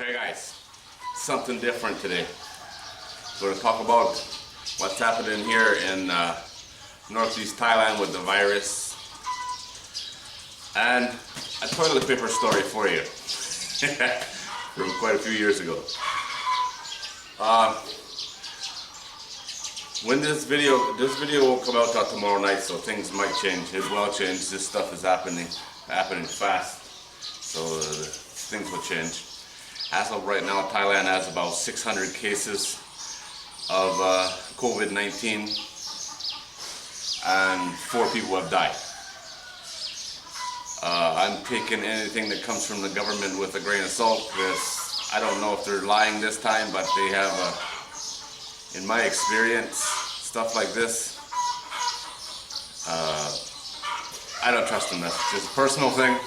Okay guys, something different today. We're going to talk about what's happening here in Northeast Thailand with the virus, and a toilet paper story for you from quite a few years ago. When this video will come out tomorrow night, so things might change. It will change. This stuff is happening fast, so things will change. As of right now, Thailand has about 600 cases of COVID-19 and 4 people have died. I'm taking anything that comes from the government with a grain of salt, because I don't know if they're lying this time, but they have, in my experience, stuff like this, I don't trust them. That's just a personal thing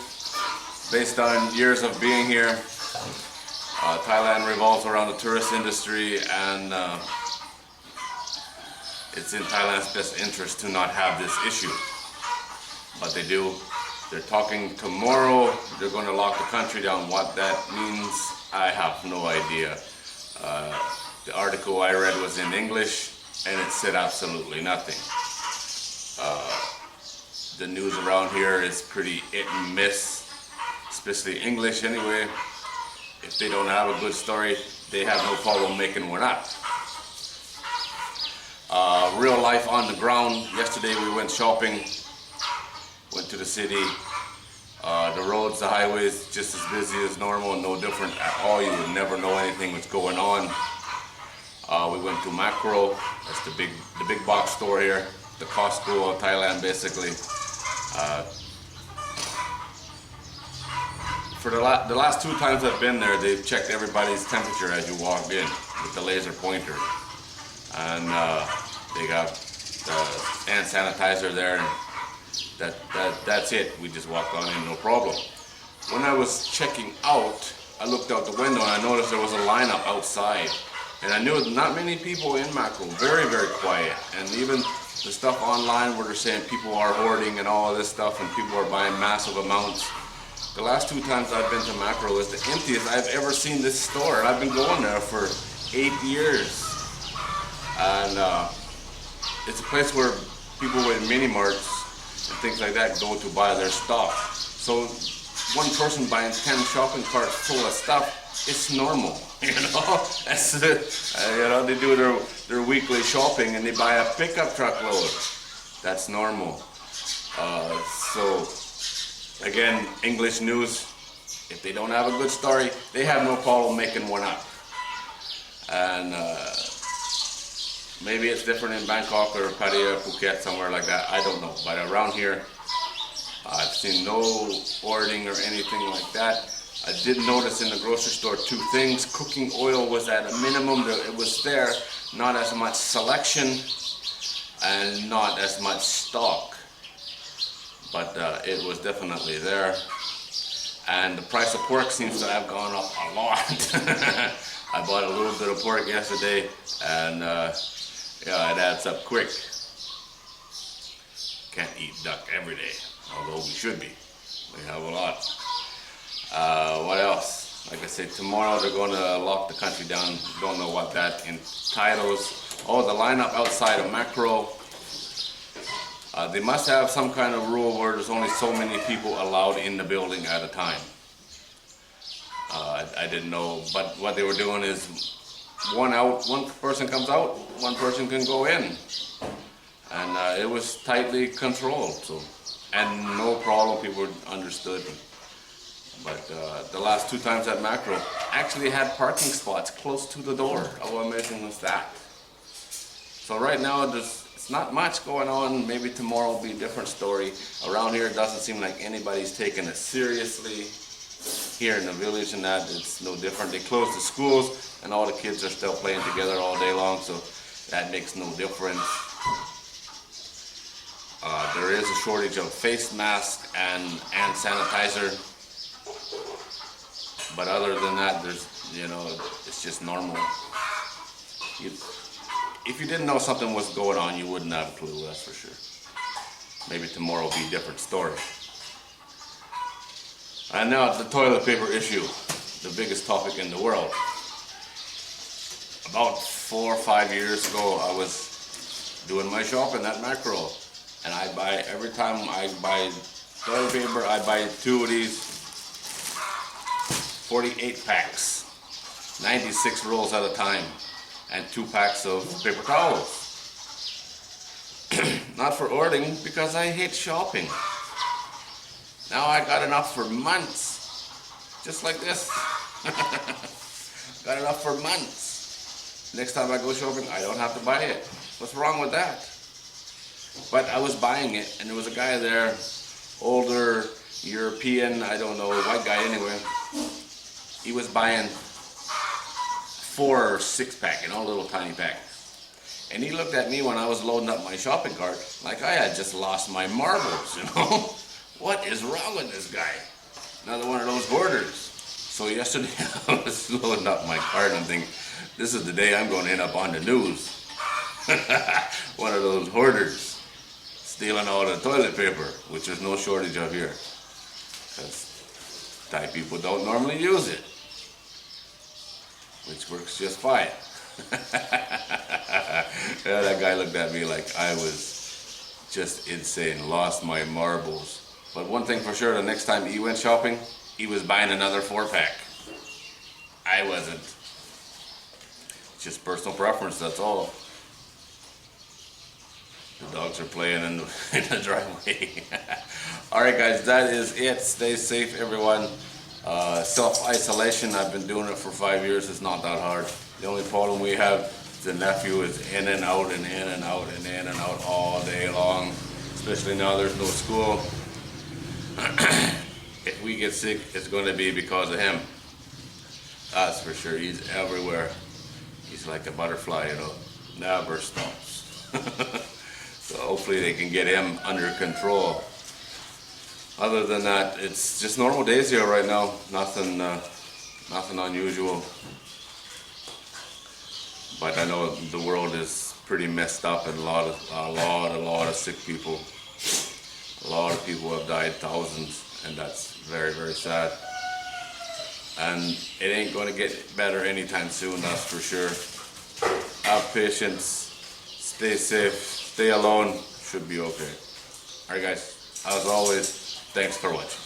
based on years of being here. Thailand revolves around the tourist industry, and it's in Thailand's best interest to not have this issue. But they do. They're talking tomorrow. They're going to lock the country down. What that means, I have no idea. The article I read was in English, and it said absolutely nothing. The news around here is pretty hit and miss, especially English anyway. If they don't have a good story, they have no problem making one up. Real life on the ground. Yesterday we went shopping, went to the city. The roads, the highways, just as busy as normal, no different at all. You would never know anything was going on. We went to Macro. That's the big box store here, the Costco of Thailand, basically. For the last 2 times I've been there, they've checked everybody's temperature as you walked in with the laser pointer, and they got hand sanitizer there. That's it. We just walked on in, no problem. When I was checking out, I looked out the window and I noticed there was a lineup outside, and I knew not many people in Macro. Very, very quiet. And even the stuff online where they're saying people are hoarding and all of this stuff, and people are buying massive amounts. The last 2 times I've been to Macro is the emptiest I've ever seen this store, and I've been going there for 8 years. And it's a place where people with mini marts and things like that go to buy their stuff. So one person buying 10 shopping carts full of stuff, it's normal, you know. That's you know, they do their weekly shopping and they buy a pickup truck load. That's normal. So again, English news, if they don't have a good story, they have no problem making one up. And maybe it's different in Bangkok or Pattaya, Phuket, somewhere like that, I don't know. But around here, I've seen no hoarding or anything like that. I did notice in the grocery store 2 things. Cooking oil was at a minimum. It was there, not as much selection and not as much stock. But it was definitely there. And the price of pork seems to have gone up a lot. I bought a little bit of pork yesterday, and yeah, it adds up quick. Can't eat duck every day, although we should be. We have a lot. What else? Like I said, tomorrow they're going to lock the country down. Don't know what that entitles. Oh, the lineup outside of Macro. They must have some kind of rule where there's only so many people allowed in the building at a time. I didn't know, but what they were doing is one person comes out, one person can go in, and it was tightly controlled. So, and no problem, people understood. But the last 2 times at Macro actually had parking spots close to the door. How amazing was that? So right now it's not much going on. Maybe tomorrow will be a different story. Around here it doesn't seem like anybody's taking it seriously. Here in the village and that, it's no different. They closed the schools and all the kids are still playing together all day long, so that makes no difference. There is a shortage of face masks and hand sanitizer. But other than that, there's, you know, it's just normal. If you didn't know something was going on, you wouldn't have a clue, that's for sure. Maybe tomorrow will be a different story. And now the toilet paper issue. the biggest topic in the world. About 4 or 5 years ago, I was doing my shopping at Macro, and I buy, every time I buy toilet paper, I buy 2 of these 48 packs, 96 rolls at a time, and 2 packs of paper towels. Not for hoarding, because I hate shopping. Now I got enough for months, just like this. Got enough for months. Next time I go shopping, I don't have to buy it. What's wrong with that? But I was buying it, and there was a guy there, older, European, I don't know, white guy anyway. He was buying 4 or 6 pack, little tiny packs. And he looked at me when I was loading up my shopping cart like I had just lost my marbles, What is wrong with this guy? Another one of those hoarders. So yesterday I was loading up my cart and thinking, this is the day I'm going to end up on the news. One of those hoarders stealing all the toilet paper, which there's no shortage of here. Because Thai people don't normally use it, which works just fine. Yeah, that guy looked at me like I was just insane, lost my marbles. But one thing for sure, the next time he went shopping, he was buying another 4-pack. I wasn't. Just personal preference, that's all. The dogs are playing in the driveway. Alright guys, that is it. Stay safe, everyone. Self-isolation, I've been doing it for 5 years. It's not that hard. The only problem we have, the nephew is in and out and in and out and in and out all day long. Especially now there's no school. If we get sick, it's going to be because of him. That's for sure. He's everywhere. He's like a butterfly, never stops. So hopefully they can get him under control. Other than that, it's just normal days here right now. Nothing unusual. But I know the world is pretty messed up, and a lot of sick people. A lot of people have died, thousands, and that's very, very sad. And it ain't going to get better anytime soon, that's for sure. Have patience, stay safe, stay alone, should be okay. Alright guys, as always, thanks for watching.